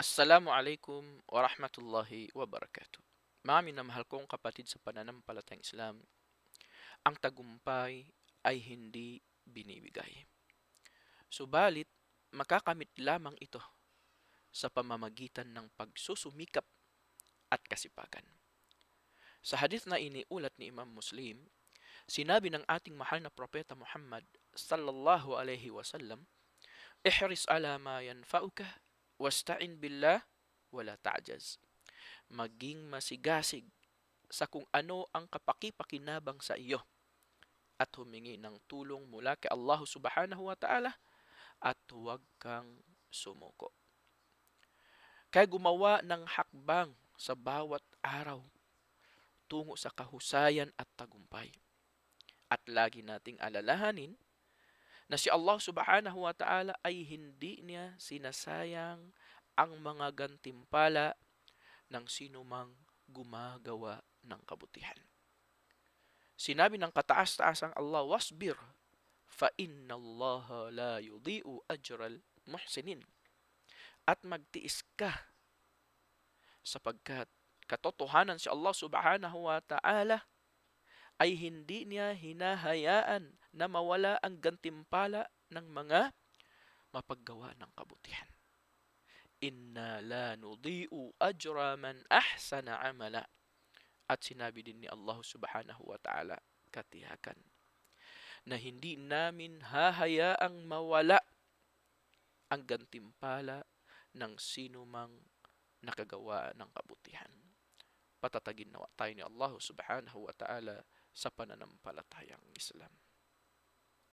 Assalamualaikum warahmatullahi wabarakatuh. Mga minamahal kong kapatid sa pananampalatayang Islam, ang tagumpay ay hindi binibigay. Subalit, makakamit lamang ito sa pamamagitan ng pagsusumikap at kasipagan. Sa hadith na iniulat ni Imam Muslim, sinabi ng ating mahal na propeta Muhammad sallallahu alaihi wasallam, "Ihris ala ma yanfa'uka wasta'in billah wala ta'jaz." Maging masigasig sa kung ano ang kapaki-pakinabang sa iyo at humingi ng tulong mula kay Allah subhanahu wa ta'ala at huwag kang sumuko. Kaya gumawa ng hakbang sa bawat araw tungo sa kahusayan at tagumpay. At lagi nating alalahanin na si Allah subhanahu wa ta'ala ay hindi niya sinasayang ang mga gantimpala ng sinumang gumagawa ng kabutihan. Sinabi ng kataas-taasang Allah, "Wasbir, fa inna Allah la yudhi'u ajral muhsinin." At magtiis ka sapagkat katotohanan si Allah subhanahu wa ta'ala ay hindi niya hinahayaan na mawala ang gantimpala ng mga mapaggawa ng kabutihan. Inna la nudhi'u ajra man ahsana amala. At sinabi din ni Allah subhanahu wa ta'ala katiyakan na hindi namin hahayaang mawala ang gantimpala ng sinumang nakagawa ng kabutihan. Patatagin nawa tayo ni Allah subhanahu wa ta'ala sa pananampalatayang Islam.